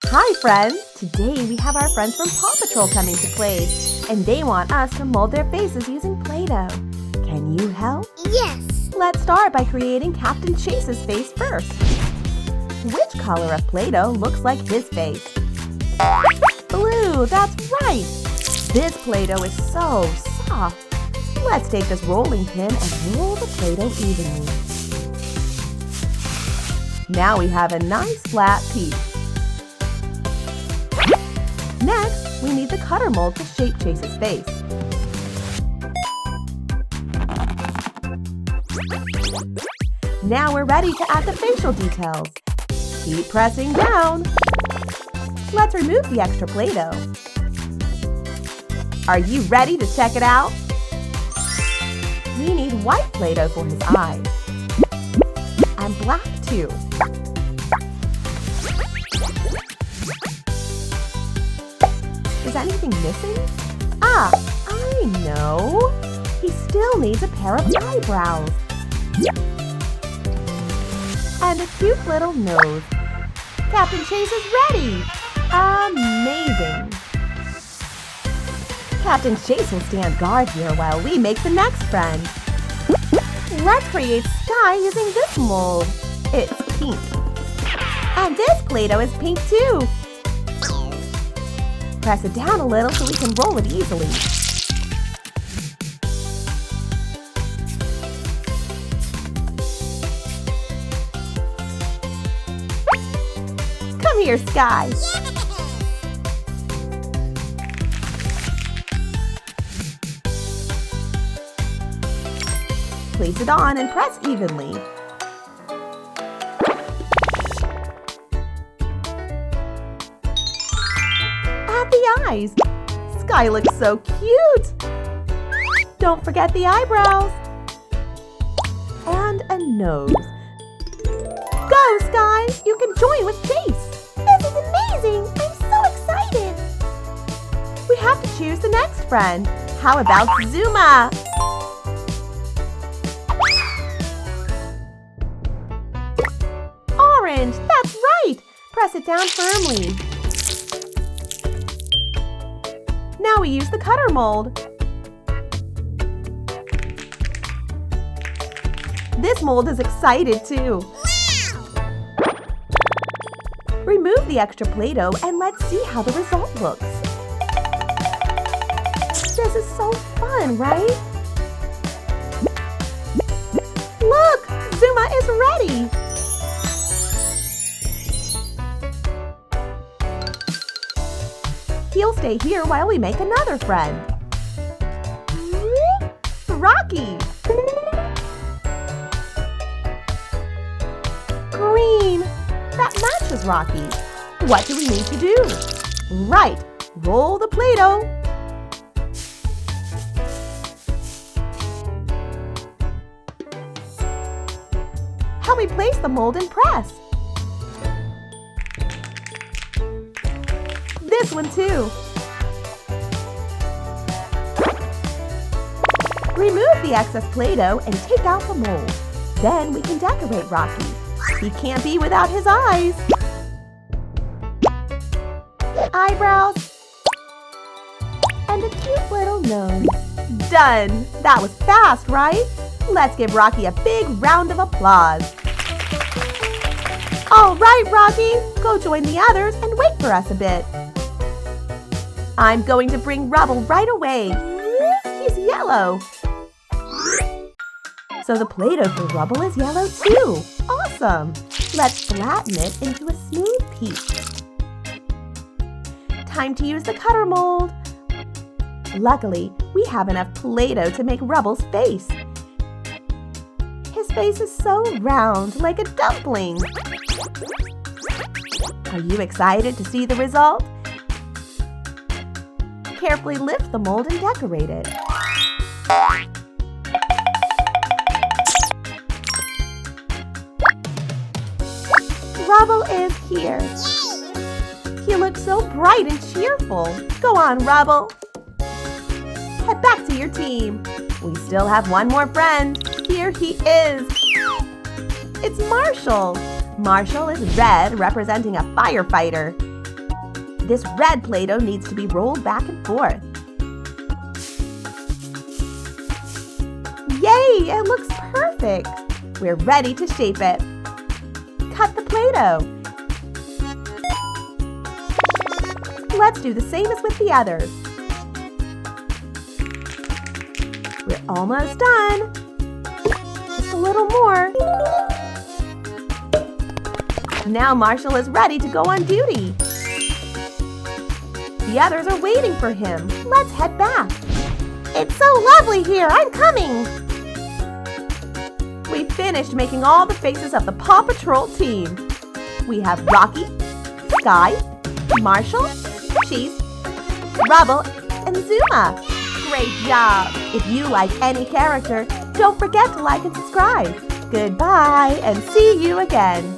Hi friends! Today we have our friends from Paw Patrol coming to play, and they want us to mold their faces using Play-Doh. Can you help? Yes! Let's start by creating Captain Chase's face first. Which color of Play-Doh looks like his face? Blue, that's right! This Play-Doh is so soft. Let's take this rolling pin and roll the Play-Doh evenly. Now we have a nice flat piece. Next, we need the cutter mold to shape Chase's face. Now we're ready to add the facial details. Keep pressing down. Let's remove the extra Play-Doh. Are you ready to check it out? We need white Play-Doh for his eyes. And black too. Is anything missing? Ah, I know! He still needs a pair of eyebrows. And a cute little nose. Captain Chase is ready! Amazing! Captain Chase will stand guard here while we make the next friend. Let's create Sky using this mold. It's pink. And this Play-Doh is pink too. Press it down a little so we can roll it easily. Come here, Sky. Place it on and press evenly. Add the eyes. Sky looks so cute. Don't forget the eyebrows. And a nose. Go, Sky! You can join with Chase. This is amazing! I'm so excited! We have to choose the next friend. How about Zuma? Orange, that's right! Press it down firmly. Now we use the cutter mold. This mold is excited too. Remove the extra Play-Doh and let's see how the result looks. This is so fun, right? Look! Zuma is ready! He'll stay here while we make another friend. Rocky! Green! That matches Rocky. What do we need to do? Right! Roll the Play-Doh. Help me place the mold and press. This one too. Remove the excess Play-Doh and take out the mold. Then we can decorate Rocky. He can't be without his eyes. Eyebrows. And a cute little nose. Done! That was fast, right? Let's give Rocky a big round of applause. All right, Rocky, go join the others and wait for us a bit. I'm going to bring Rubble right away. He's yellow. So the Play-Doh for Rubble is yellow too. Awesome! Let's flatten it into a smooth piece. Time to use the cutter mold. Luckily, we have enough Play-Doh to make Rubble's face. His face is so round, like a dumpling. Are you excited to see the result? Carefully lift the mold and decorate it. Rubble is here. He looks so bright and cheerful. Go on, Rubble. Head back to your team. We still have one more friend. Here he is. It's Marshall. Marshall is red, representing a firefighter. This red Play-Doh needs to be rolled back and forth. Yay! It looks perfect! We're ready to shape it. Cut the Play-Doh. Let's do the same as with the others. We're almost done. Just a little more. Now Marshall is ready to go on duty. The others are waiting for him. Let's head back. It's so lovely here. I'm coming. We finished making all the faces of the Paw Patrol team. We have Rocky, Sky, Marshall, Cheese, Rubble, and Zuma. Great job! If you like any character, don't forget to like and subscribe. Goodbye and see you again.